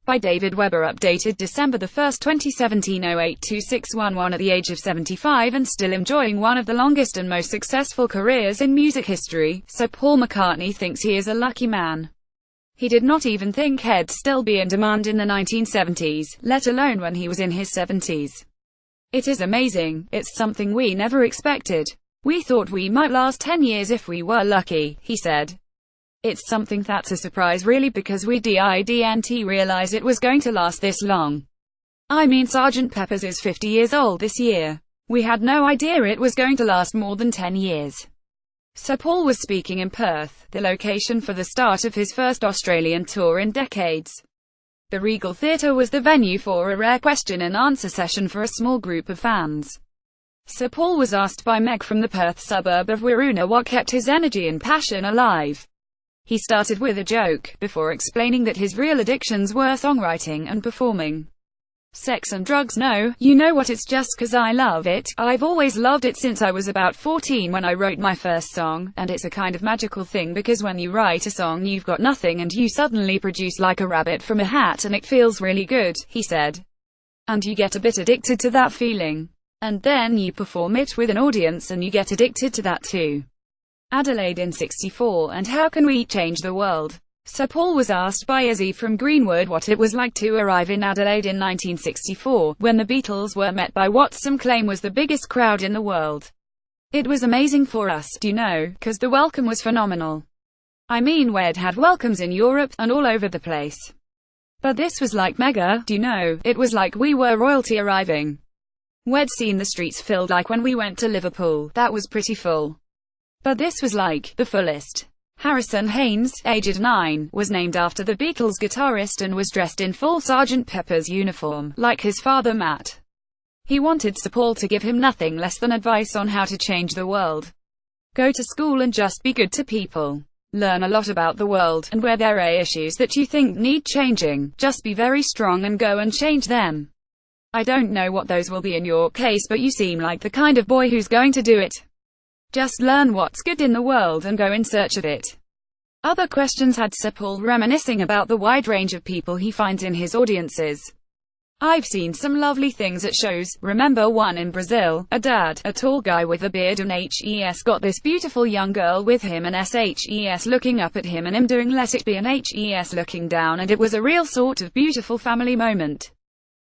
By David Webber, updated December 1, 2017, 082611. At the age of 75 and still enjoying one of the longest and most successful careers in music history, Sir Paul McCartney thinks he is a lucky man. He did not even think he'd still be in demand in the 1970s, let alone when he was in his 70s. It is amazing. It's something we never expected. We thought we might last 10 years if we were lucky, he said. It's something that's a surprise really, because we didn't realize it was going to last this long. I mean, Sgt. Pepper's is 50 years old this year. We had no idea it was going to last more than 10 years. Sir Paul was speaking in Perth, the location for the start of his first Australian tour in decades. The Regal Theatre was the venue for a rare question-and-answer session for a small group of fans. Sir Paul was asked by Meg from the Perth suburb of Wirroona what kept his energy and passion alive. He started with a joke, before explaining that his real addictions were songwriting and performing. Sex and drugs, no, you know what, it's just 'cause I love it. I've always loved it since I was about 14 when I wrote my first song, and it's a kind of magical thing because when you write a song you've got nothing and you suddenly produce like a rabbit from a hat and it feels really good, he said. And you get a bit addicted to that feeling. And then you perform it with an audience and you get addicted to that too. Adelaide in '64, and how can we change the world? Sir Paul was asked by Izzy from Greenwood what it was like to arrive in Adelaide in 1964, when the Beatles were met by what some claim was the biggest crowd in the world. It was amazing for us, do you know, 'cause the welcome was phenomenal. I mean, we'd had welcomes in Europe, and all over the place. But this was like mega, do you know, it was like we were royalty arriving. We'd seen the streets filled like when we went to Liverpool, that was pretty full. But this was like, the fullest. Harrison Haynes, aged 9, was named after the Beatles guitarist and was dressed in full Sgt. Pepper's uniform, like his father Matt. He wanted Sir Paul to give him nothing less than advice on how to change the world. Go to school and just be good to people. Learn a lot about the world, and where there are issues that you think need changing, just be very strong and go and change them. I don't know what those will be in your case, but you seem like the kind of boy who's going to do it. Just learn what's good in the world and go in search of it. Other questions had Sir Paul reminiscing about the wide range of people he finds in his audiences. I've seen some lovely things at shows, remember one in Brazil, a dad, a tall guy with a beard and HES got this beautiful young girl with him and SHES looking up at him and him doing let it be and HES looking down, and it was a real sort of beautiful family moment.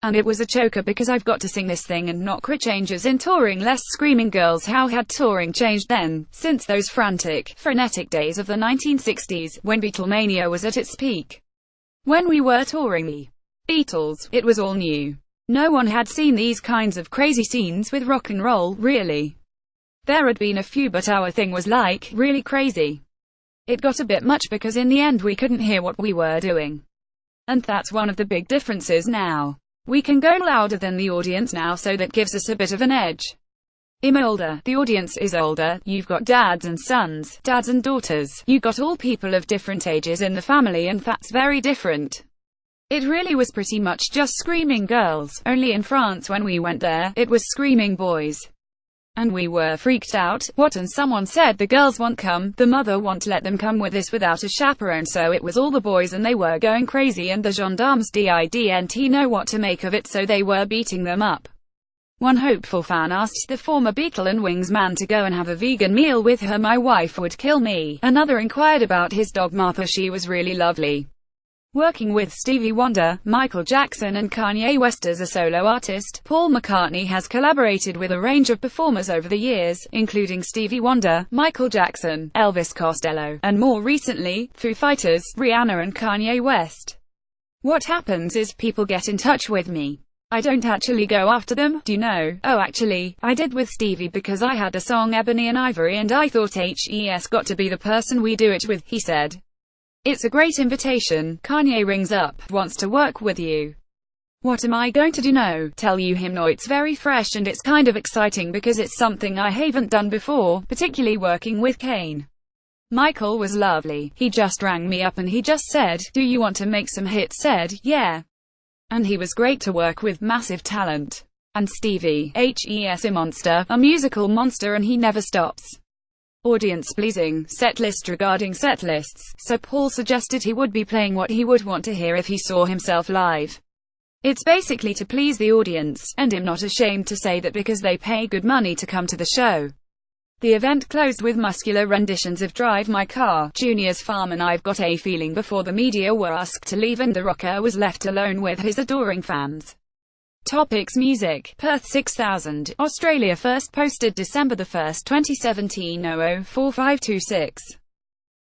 And it was a choker because I've got to sing this thing and not quit. Changes in touring, less screaming girls. How had touring changed then, since those frantic, frenetic days of the 1960s, when Beatlemania was at its peak? When we were touring the Beatles, it was all new. No one had seen these kinds of crazy scenes with rock and roll, really. There had been a few, but our thing was like, really crazy. It got a bit much because in the end we couldn't hear what we were doing. And that's one of the big differences now. We can go louder than the audience now, so that gives us a bit of an edge. I'm older, the audience is older, you've got dads and sons, dads and daughters, you got all people of different ages in the family, and that's very different. It really was pretty much just screaming girls, only in France when we went there, it was screaming boys. And we were freaked out. What? And someone said the girls won't come, the mother won't let them come with us without a chaperone, so it was all the boys and they were going crazy, and the gendarmes didn't know what to make of it, so they were beating them up. One hopeful fan asked the former Beatle and Wings man to go and have a vegan meal with her. My wife would kill me. Another inquired about his dog Martha, she was really lovely. Working with Stevie Wonder, Michael Jackson and Kanye West as a solo artist, Paul McCartney has collaborated with a range of performers over the years, including Stevie Wonder, Michael Jackson, Elvis Costello, and more recently, Foo Fighters, Rihanna and Kanye West. What happens is people get in touch with me. I don't actually go after them, do you know? Oh, actually, I did with Stevie because I had a song Ebony and Ivory and I thought HES got to be the person we do it with, he said. It's a great invitation. Kanye rings up, wants to work with you. What am I going to do? No, tell you him no, it's very fresh and it's kind of exciting because it's something I haven't done before, particularly working with Kane. Michael was lovely. He just rang me up and he just said, do you want to make some hits? Said, yeah. And he was great to work with, massive talent. And Stevie, HES a monster, a musical monster, and he never stops. audience-pleasing setlist. Regarding setlists, so Paul suggested he would be playing what he would want to hear if he saw himself live. It's basically to please the audience, and I'm not ashamed to say that because they pay good money to come to the show. The event closed with muscular renditions of Drive My Car, Junior's Farm and I've Got a Feeling before the media were asked to leave and the rocker was left alone with his adoring fans. Topics: Music. Perth 6000, Australia. First posted December 1, 2017, 004526.